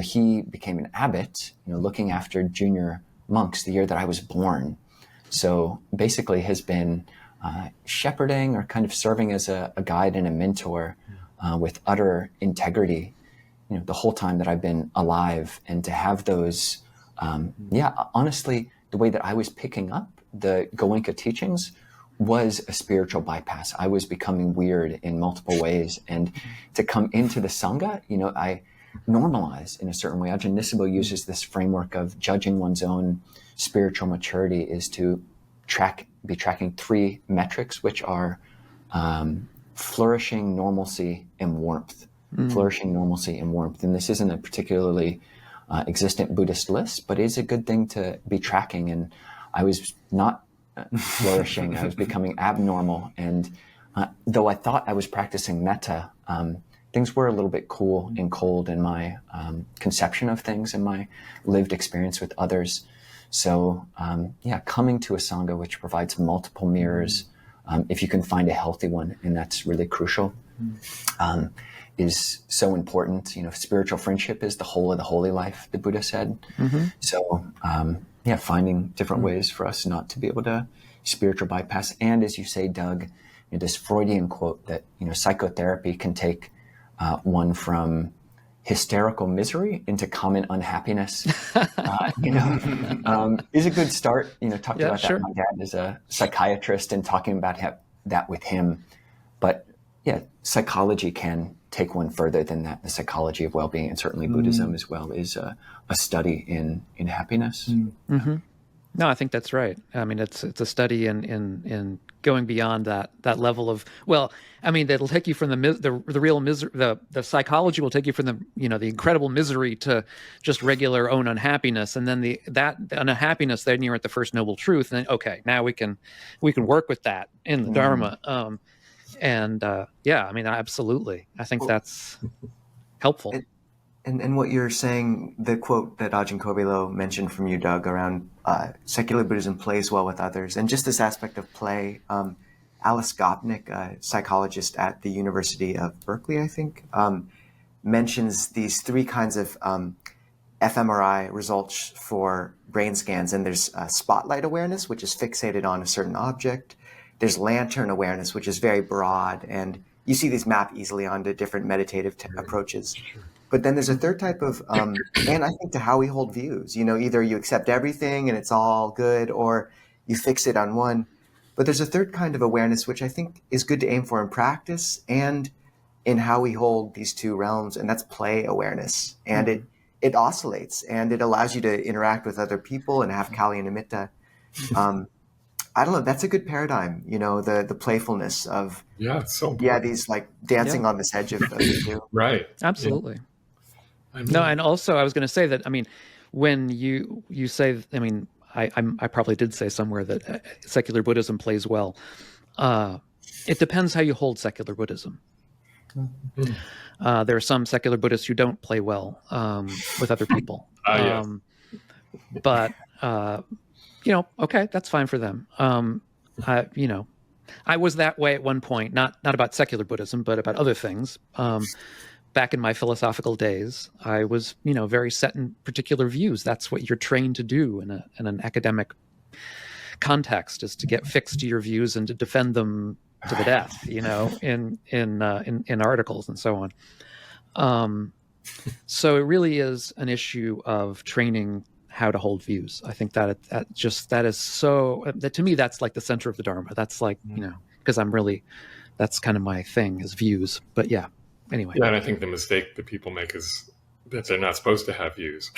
S1: he became an abbot, looking after junior monks the year that I was born. So basically has been shepherding or kind of serving as a guide and a mentor with utter integrity, the whole time that I've been alive. And to have those, honestly, the way that I was picking up the Goenka teachings was a spiritual bypass. I was becoming weird in multiple ways. And to come into the Sangha, normalized in a certain way. Ajahn Nisabho uses this framework of judging one's own spiritual maturity is to be tracking 3 metrics, which are flourishing, normalcy, and warmth. Flourishing, normalcy, and warmth. And this isn't a particularly existent Buddhist list, but it is a good thing to be tracking. And I was not flourishing. I was becoming abnormal. And though I thought I was practicing metta, things were a little bit cool and cold in my conception of things and my lived experience with others. So coming to a Sangha which provides multiple mirrors, if you can find a healthy one, and that's really crucial, is so important. Spiritual friendship is the whole of the holy life, the Buddha said. So finding different ways for us not to be able to spiritual bypass. And as you say, Doug, this Freudian quote that, psychotherapy can take one from hysterical misery into common unhappiness, is a good start. Talked about that. My dad is a psychiatrist, and talking about that with him. But psychology can take one further than that. The psychology of well-being, and certainly Buddhism as well, is a study in happiness.
S4: No, I think that's right. I mean, it's a study in going beyond that level of, that'll take you from the real misery. The psychology will take you from the incredible misery to just regular own unhappiness, and then that unhappiness. Then you're at the first noble truth, and then, okay, now we can work with that in the Dharma. Absolutely, I think that's helpful.
S2: And what you're saying, the quote that Ajahn Kovilo mentioned from you, Doug, around secular Buddhism plays well with others, and just this aspect of play. Alice Gopnik, a psychologist at the University of Berkeley, I think, mentions these 3 kinds of fMRI results for brain scans. And there's spotlight awareness, which is fixated on a certain object. There's lantern awareness, which is very broad, and you see these map easily onto different meditative approaches. But then there's a third type of, and I think to how we hold views, either you accept everything and it's all good, or you fix it on one. But there's a third kind of awareness, which I think is good to aim for in practice and in how we hold these 2 realms, and that's play awareness. And it oscillates, and it allows you to interact with other people and have Kali and Nimitta. I don't know, that's a good paradigm, the playfulness of,
S3: it's so important.
S2: These like dancing on this edge of the 2.
S3: Right.
S4: Absolutely. Yeah. No, and also I was going to say that, when you say, I probably did say somewhere that secular Buddhism plays well. It depends how you hold secular Buddhism. There are some secular Buddhists who don't play well with other people.
S3: Yes.
S4: But, okay, that's fine for them. I was that way at one point, not about secular Buddhism, but about other things. Back in my philosophical days, I was, very set in particular views. That's what you're trained to do in an academic context, is to get fixed to your views and to defend them to the death, in articles and so on. So it really is an issue of training how to hold views. I think that is so, that to me, that's like the center of the Dharma. That's like, because that's kind of my thing, is views. But anyway.
S3: Yeah, and I think the mistake that people make is that they're not supposed to have views.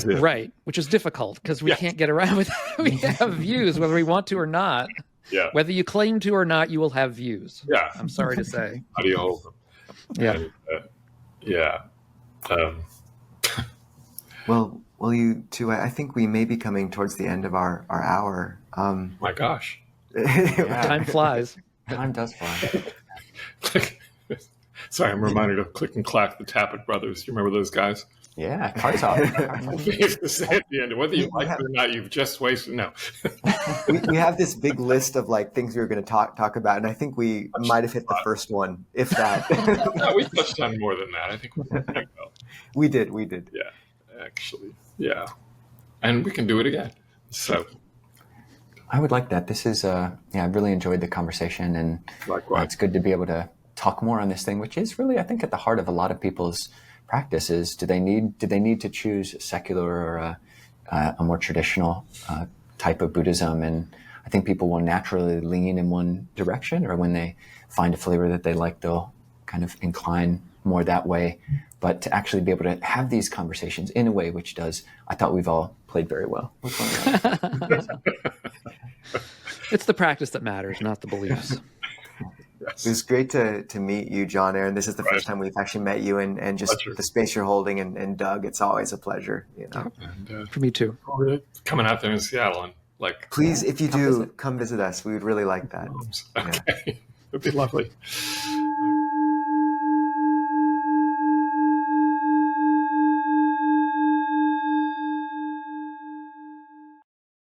S4: Right, which is difficult because we can't get around with it. We have views, whether we want to or not.
S3: Yeah.
S4: Whether you claim to or not, you will have views.
S3: Yeah.
S4: I'm sorry to say.
S3: How do you hold them?
S2: Yeah. Well, you two, I think we may be coming towards the end of our hour.
S3: My gosh.
S4: Time flies.
S1: Time does fly.
S3: Sorry, I'm reminded of Click and Clack, the Tappet Brothers. You remember those guys?
S1: Yeah, cards off.
S3: We used to say at the end, whether you like it or not, you've just wasted. No.
S2: we have this big list of things we were going to talk about, and I think we might have hit the first one, if that.
S3: No, we touched on more than that. I think
S2: we did.
S3: Yeah, actually, yeah, and we can do it again. So.
S1: I would like that. This is, I really enjoyed the conversation, and it's good to be able to talk more on this thing, which is really, I think, at the heart of a lot of people's practices. Do they need to choose secular or a more traditional type of Buddhism? And I think people will naturally lean in one direction, or when they find a flavor that they like, they'll kind of incline more that way, but to actually be able to have these conversations in a way which does, I thought we've all played very well with one another.
S4: It's the practice that matters, not the beliefs.
S3: Yes.
S2: It was great to meet you, Jon Aaron. This is the first time we've actually met you, and just
S3: Pleasure.
S2: the space you're holding, and Doug, it's always a pleasure. You know,
S3: And
S4: For me too.
S3: we're coming out there in Seattle and like,
S2: please, if you do, come visit us. We would really like that.
S3: okay, it'd be lovely.